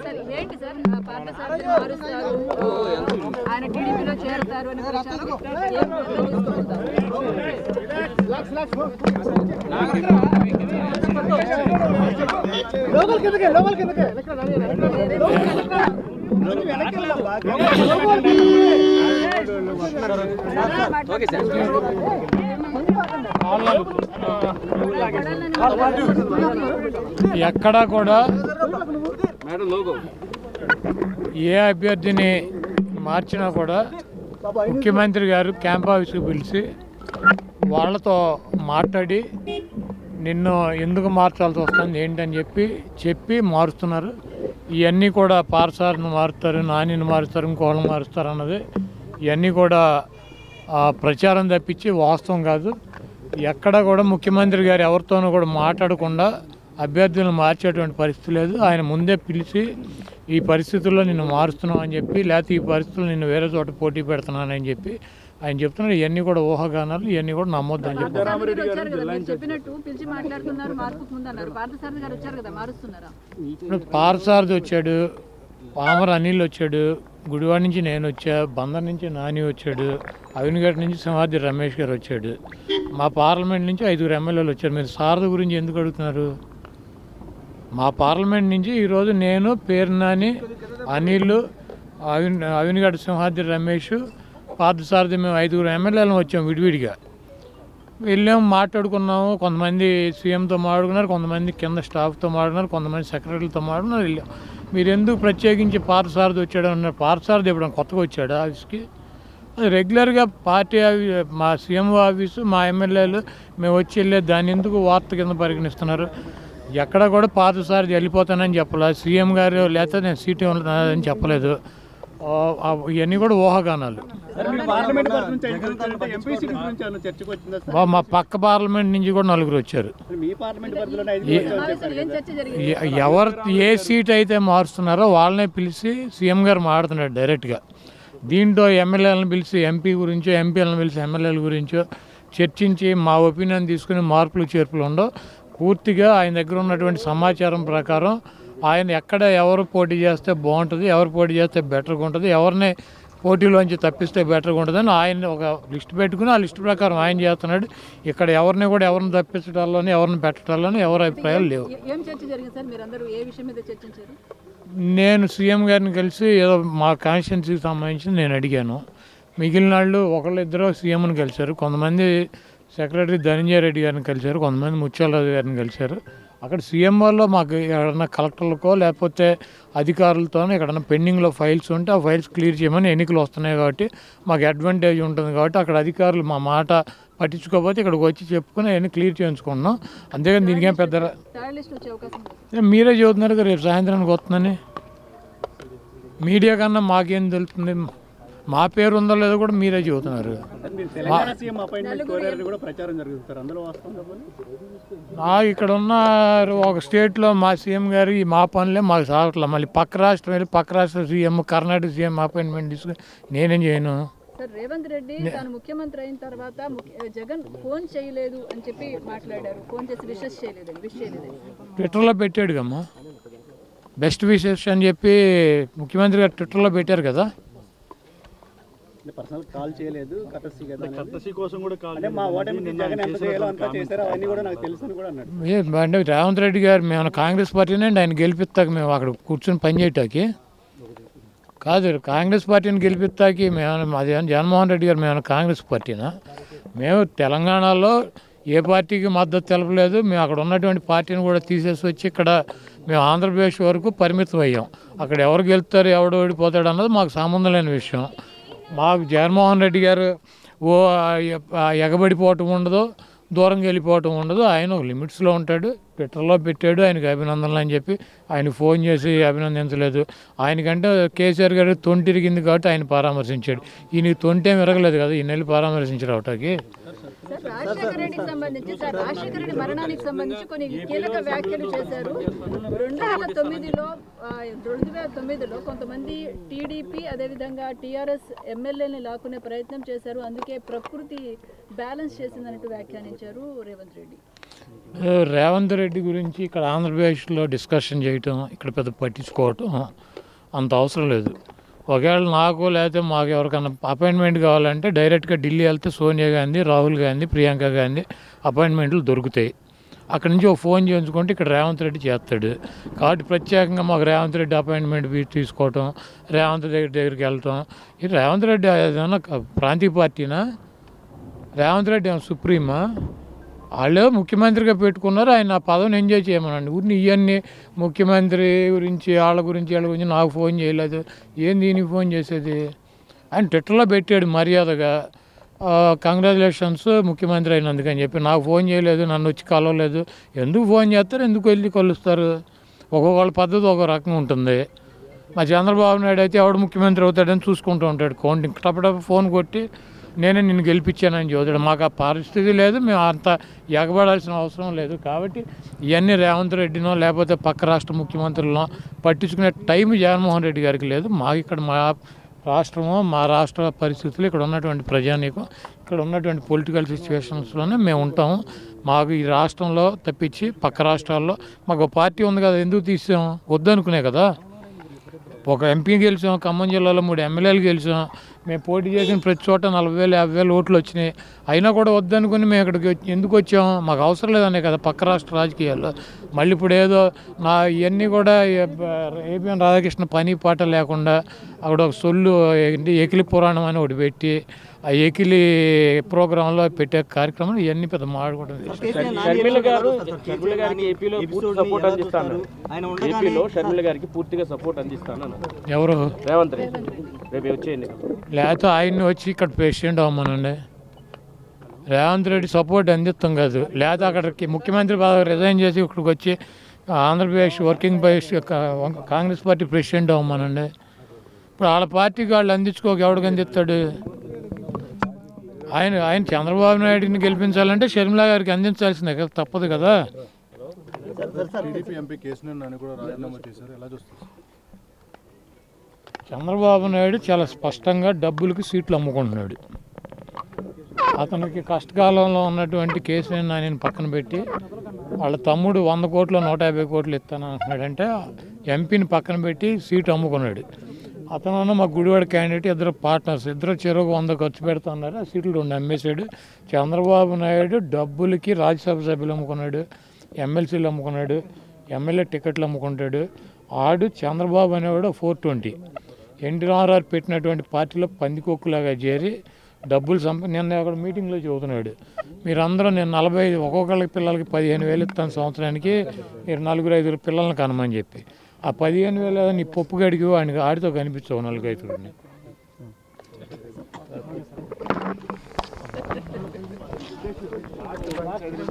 Sir ఏంటి sir Parthasarathi మారుస్తారు ఆయన టీడీపీలో చేరుతారు అనే ప్రచారం ఎక్కడా కూడా ఏ అభ్యర్థిని మార్చినా కూడా ముఖ్యమంత్రి గారు క్యాంప్ ఆఫీస్కి పిలిచి వాళ్ళతో మాట్లాడి నిన్ను ఎందుకు మార్చాల్సి వస్తుంది ఏంటని చెప్పి మారుస్తున్నారు. ఇవన్నీ కూడా పార్సార్ను మారుస్తారు, నానిని మారుస్తారు, ఇంకోళ్ళని మారుస్తారు అన్నది ఇవన్నీ కూడా ప్రచారం తప్పించి వాస్తవం కాదు. ఎక్కడ కూడా ముఖ్యమంత్రి గారు ఎవరితోనూ కూడా మాట్లాడకుండా అభ్యర్థులను మార్చేటువంటి పరిస్థితి లేదు. ఆయన ముందే పిలిచి ఈ పరిస్థితుల్లో నిన్ను మారుస్తున్నావు అని చెప్పి, లేకపోతే ఈ పరిస్థితుల్లో నిన్ను వేరే చోట పోటీ పెడుతున్నానని చెప్పి ఆయన చెప్తున్నారు. ఇవన్నీ కూడా ఊహాగానాలు, ఇవన్నీ కూడా నమ్మొద్దు అని చెప్పారు. పార్థసారథి వచ్చాడు, పామర అనిల్ వచ్చాడు, గుడివాడ నుంచి నేను వచ్చా, బందర్ నుంచి నాని వచ్చాడు, అవినిగడ్డ నుంచి సింహాద్రి రమేష్ గారు వచ్చాడు, మా పార్లమెంట్ నుంచి 5 ఎమ్మెల్యేలు వచ్చారు. మీరు సారథి గురించి ఎందుకు అడుగుతున్నారు? మా పార్లమెంట్ నుంచి ఈరోజు నేను, పేర్నాని, అనిల్, అవినిగడ్డ సింహాద్రి రమేష్, పార్థసారథి మేము 5 ఎమ్మెల్యేలను వచ్చాము. విడివిడిగా వెళ్ళాము, మాట్లాడుకున్నాము. కొంతమంది సీఎంతో మాట్లాడుకున్నారు, కొంతమంది కింద స్టాఫ్తో మాట్లాడుకున్నారు, కొంతమంది సెక్రటరీలతో మాట్లాడుకున్నారు. వెళ్ళాం. మీరు ఎందుకు ప్రత్యేకించి పార్థసారథి వచ్చాడు అన్నారు? పార్థసారథి ఎప్పుడు కొత్తగా వచ్చాడు ఆఫీస్కి? అది రెగ్యులర్గా పార్టీ మా సీఎం ఆఫీసు, మా ఎమ్మెల్యేలు మేము వచ్చి వెళ్ళేది. దాన్ని ఎందుకు వార్త కింద పరిగణిస్తున్నారు? ఎక్కడ కూడా పార్థసారథి వెళ్ళిపోతానని చెప్పలేదు, సీఎం గారు లేకపోతే నేను సీటు అని చెప్పలేదు. ఇవన్నీ కూడా ఊహాగానాలు. మా పక్క పార్లమెంట్ నుంచి కూడా 4 వచ్చారు. ఎవరు ఏ సీట్ అయితే మారుస్తున్నారో వాళ్ళనే పిలిచి సీఎం గారు మాట్లాడుతున్నాడు డైరెక్ట్గా. దీంట్లో ఎమ్మెల్యేలను పిలిచి ఎంపీ గురించో, ఎంపీలను పిలిచి ఎమ్మెల్యేల గురించో చర్చించి మా ఒపీనియన్ తీసుకుని మార్పులు చేర్పులు ఉండవు. పూర్తిగా ఆయన దగ్గర ఉన్నటువంటి సమాచారం ప్రకారం ఆయన ఎక్కడ ఎవరు పోటీ చేస్తే బాగుంటుంది, ఎవరు పోటీ చేస్తే బెటర్గా ఉంటుంది, ఎవరిని పోటీలోంచి తప్పిస్తే బెటర్గా ఉంటుందని ఆయన ఒక లిస్ట్ పెట్టుకుని ఆ లిస్ట్ ప్రకారం ఆయన చేస్తున్నాడు. ఇక్కడ ఎవరిని కూడా ఎవరిని తప్పించడాల్లోనే, ఎవరిని పెట్టడాల్లోనే ఎవరి అభిప్రాయాలు లేవు. నేను సీఎం గారిని కలిసి ఏదో మా కాన్స్టిట్యున్సీకి సంబంధించి నేను అడిగాను. మిగిలిన వాళ్ళు ఒకళ్ళిద్దరూ సీఎంని కలిశారు, కొంతమంది సెక్రటరీ ధనంజయ రెడ్డి గారిని కలిశారు, కొంతమంది ముత్యాలరాజు గారిని కలిశారు. అక్కడ సీఎం వాళ్ళు మాకు ఎక్కడన్నా కలెక్టర్లకో లేకపోతే అధికారులతోనే ఎక్కడన్నా పెండింగ్లో ఫైల్స్ ఉంటే ఆ ఫైల్స్ క్లియర్ చేయమని, ఎన్నికలు వస్తున్నాయి కాబట్టి మాకు అడ్వాంటేజ్ ఉంటుంది కాబట్టి అక్కడ అధికారులు మా మాట పట్టించుకోకపోతే ఇక్కడికి వచ్చి చెప్పుకుని అవన్నీ క్లియర్ చేయించుకున్నాం. అంతేగాని దీనికేం పెద్ద మీరే చెబుతున్నారు కదా రేపు సాయంత్రానికి వస్తుందని. మీడియా కన్నా మాకేం తెలుస్తుంది? మా పేరు ఉందో లేదో కూడా మీరే చెబుతున్నారు. ఇక్కడ ఉన్న ఒక స్టేట్లో మా సీఎం గారు మా పనులే మాకు సాగట్లేదు. మళ్ళీ పక్క రాష్ట్రం వెళ్ళి పక్క రాష్ట్ర సీఎం, కర్ణాటక సీఎం అపాయింట్మెంట్ తీసుకుని నేనేం చేయను. రేవంత్ రెడ్డి తాను ముఖ్యమంత్రి అయిన తర్వాత జగన్ ఫోన్ చేయలేదు అని చెప్పి మాట్లాడారు. ఫోన్ చేసి విషెస్ చేయలేదు. ట్విట్టర్లో పెట్టాడు కమ్మా, బెస్ట్ విషెస్ అని చెప్పి ముఖ్యమంత్రి గారు ట్విట్టర్లో పెట్టారు కదా. పర్సనల్ కాల్ చేయలేదు, కర్టసీ కోసం కూడా కాల్ అంటే మా ఓటమి జగన్ ఎంత చేయాలో అంతా చేశారు, అవన్నీ కూడా నాకు తెలుసు అని కూడా అన్నాడు. అంటే రేవంత్ రెడ్డి గారు మేము కాంగ్రెస్ పార్టీనే ఆయన గెలిపిస్తాక మేము అక్కడ కూర్చొని పనిచేయటానికి కాదు, కాంగ్రెస్ పార్టీని గెలిపిస్తాకి మేము అది జగన్మోహన్ రెడ్డి గారు మేము కాంగ్రెస్ పార్టీనా? మేము తెలంగాణలో ఏ పార్టీకి మద్దతు తెలపలేదు. మేము అక్కడ ఉన్నటువంటి పార్టీని కూడా తీసేసి వచ్చి ఇక్కడ మేము ఆంధ్రప్రదేశ్ వరకు పరిమితం అయ్యాం. అక్కడ ఎవరు గెలుస్తారు, ఎవడు ఓడిపోతాడు అన్నది మాకు సంబంధం లేని విషయం. మాకు జగన్మోహన్ రెడ్డి గారు ఎగబడిపోవటం ఉండదు, దూరంగా వెళ్ళిపోవటం ఉండదు. ఆయన ఒక లిమిట్స్లో ఉంటాడు. ట్విట్టర్లో పెట్టాడు ఆయనకి అభినందనలు అని చెప్పి, ఆయన ఫోన్ చేసి అభినందించలేదు. ఆయనకంటే కేసీఆర్ గారు తొంటిరిగింది కాబట్టి ఆయన పరామర్శించాడు. ఈయనకి తొంటేం విరగలేదు కదా, ఈయన వెళ్ళి పరామర్శించారు అవటానికి. రాజశేఖర రెడ్డికి సంబంధించి రాజశేఖర రెడ్డి మరణానికి సంబంధించి కొన్ని కీలక వ్యాఖ్యలు చేశారు. 2009లో కొంతమంది టీడీపీ అదేవిధంగా టీఆర్ఎస్ ఎమ్మెల్యేని లాక్కునే ప్రయత్నం చేశారు, అందుకే ప్రకృతి బ్యాలెన్స్ చేసిందన్నట్టు వ్యాఖ్యానించారు రేవంత్ రెడ్డి. రేవంత్ రెడ్డి గురించి ఇక్కడ ఆంధ్రప్రదేశ్లో డిస్కషన్ చేయటం, ఇక్కడ పెద్ద పట్టించుకోవటం అంత అవసరం లేదు. ఒకవేళ నాకు లేకపోతే మాకు ఎవరికైనా అపాయింట్మెంట్ కావాలంటే డైరెక్ట్గా ఢిల్లీ వెళ్తే సోనియా గాంధీ, రాహుల్ గాంధీ, ప్రియాంక గాంధీ అపాయింట్మెంట్లు దొరుకుతాయి. అక్కడి నుంచి ఒక ఫోన్ చేయించుకుంటే ఇక్కడ రేవంత్ రెడ్డి చేస్తాడు. కాబట్టి ప్రత్యేకంగా మాకు రేవంత్ రెడ్డి అపాయింట్మెంట్ తీసుకోవటం, రేవంత్ రెడ్డి దగ్గరికి వెళ్ళటం, ఈ రేవంత్ రెడ్డి ఏదైనా ప్రాంతీయ పార్టీనా? రేవంత్ రెడ్డి ఏమైనా సుప్రీమా? వాళ్ళే ముఖ్యమంత్రిగా పెట్టుకున్నారు, ఆయన ఆ పదవిని ఎంజాయ్ చేయమనండి. ఊరిని ఇవన్నీ ముఖ్యమంత్రి గురించి వాళ్ళ గురించి నాకు ఫోన్ చేయలేదు, ఏం దీనికి ఫోన్ చేసేది? ఆయన ట్విట్టర్లో పెట్టాడు మర్యాదగా, కంగ్రాచులేషన్స్ ముఖ్యమంత్రి అయినందుకని చెప్పి. నాకు ఫోన్ చేయలేదు, నన్ను వచ్చి కలవలేదు. ఎందుకు ఫోన్ చేస్తారు, ఎందుకు వెళ్ళి కలుస్తారు? ఒక్కొక్కళ్ళ పద్ధతి ఒక రకంగా ఉంటుంది. మా చంద్రబాబు నాయుడు అయితే ఎవడు ముఖ్యమంత్రి అవుతాడని చూసుకుంటూ ఉంటాడు. కౌంటింగ్ టపటప ఫోన్ కొట్టి నేనే నిన్ను గెలిపించానని చదువుతాడు. మాకు ఆ పరిస్థితి లేదు, మేము అంత ఎగబడాల్సిన అవసరం లేదు. కాబట్టి ఇవన్నీ రేవంత్ రెడ్డినో లేకపోతే పక్క రాష్ట్ర ముఖ్యమంత్రులనో పట్టించుకునే టైం జగన్మోహన్ రెడ్డి గారికి లేదు. మాకు ఇక్కడ మా రాష్ట్రము, మా రాష్ట్ర పరిస్థితులు, ఇక్కడ ఉన్నటువంటి ప్రజానీకం, ఇక్కడ ఉన్నటువంటి పొలిటికల్ సిచ్యువేషన్స్లోనే మేము ఉంటాము. మాకు ఈ రాష్ట్రంలో తప్పించి పక్క రాష్ట్రాల్లో మాకు పార్టీ ఉంది కదా, ఎందుకు తీసాం? వద్దనుకునే కదా. ఒక ఎంపీ గెలిచాం, ఖమ్మం జిల్లాలో 3 ఎమ్మెల్యేలు గెలిచాం. మేము పోటీ చేసిన ప్రతి చోట 40,000 50,000 ఓట్లు వచ్చినాయి. అయినా కూడా వద్దనుకుని మేము ఇక్కడికి ఎందుకు వచ్చాం? మాకు అవసరం లేదనే కదా పక్క రాష్ట్ర రాజకీయాల్లో. మళ్ళీ ఇప్పుడు ఏదో ఇవన్నీ కూడా ఏపీఎన్ రాధాకృష్ణ పని పాట లేకుండా అక్కడ ఒక సొల్లు ఎకిలి పురాణం అని ఒకటి పెట్టి ఆ ఎకిలి ప్రోగ్రాంలో పెట్టే కార్యక్రమం ఇవన్నీ పెద్ద మాట్లాడుకోవడం. షర్మిల గారికి ఏపీలో పూర్తి సపోర్ట్ అందిస్తాను, ఏపీలో షర్మిల గారికి పూర్తిగా సపోర్ట్ అందిస్తాను ఎవరు? రేవంత్ రెడ్డి రేపు వచ్చేయండి. లేకపోతే ఆయన్ని వచ్చి ఇక్కడ ప్రెసిడెంట్ అవ్వమనండి. రేవంత్ రెడ్డి సపోర్ట్ అందిస్తాం కాదు. లేకపోతే అక్కడికి ముఖ్యమంత్రి పదవి రిజైన్ చేసి ఇక్కడికి వచ్చి Andhra Pradesh working press congress party president అవ్వమనండి. ఇప్పుడు వాళ్ళ పార్టీకి వాళ్ళు అందించుకోక ఎవడికి అందిస్తాడు? ఆయన చంద్రబాబు నాయుడిని గెలిపించాలంటే షర్మిల గారికి అందించాల్సిందే కదా, తప్పదు కదా. చంద్రబాబు నాయుడు చాలా స్పష్టంగా డబ్బులకి సీట్లు అమ్ముకుంటున్నాడు. అతనికి కష్టకాలంలో ఉన్నటువంటి కేసీఆర్ నానిని పక్కన పెట్టి వాళ్ళ తమ్ముడు 100 కోట్లు 150 కోట్లు ఇస్తాను అంటున్నాడంటే ఎంపీని పక్కన పెట్టి సీటు అమ్ముకున్నాడు. అతను మా గుడివాడ క్యాండిడేట్, ఇద్దరు పార్ట్నర్స్, ఇద్దరు చెరువు 100 ఖర్చు పెడుతున్నారు. ఆ సీట్లు 2 అమ్మేశాడు. చంద్రబాబు నాయుడు డబ్బులకి రాజ్యసభ సభ్యులు అమ్ముకున్నాడు, ఎమ్మెల్సీలు అమ్ముకున్నాడు, ఎమ్మెల్యే టికెట్లు అమ్ముకుంటాడు. ఆడు చంద్రబాబు అనేవాడు 420 ఎన్టీఆర్ఆర్ పెట్టినటువంటి పార్టీలో పందికొక్కులాగా చేరి డబ్బులు నిన్న అక్కడ మీటింగ్లో చెబుతున్నాడు, మీరందరూ నేను 45 ఒక్కొక్కళ్ళకి పిల్లలకి 15,000 ఇస్తాను సంవత్సరానికి, మీరు 4-5 పిల్లల్ని కనమని చెప్పి. ఆ 15,000 నీ పప్పు గడికి ఆడితో కనిపించవు 4-5.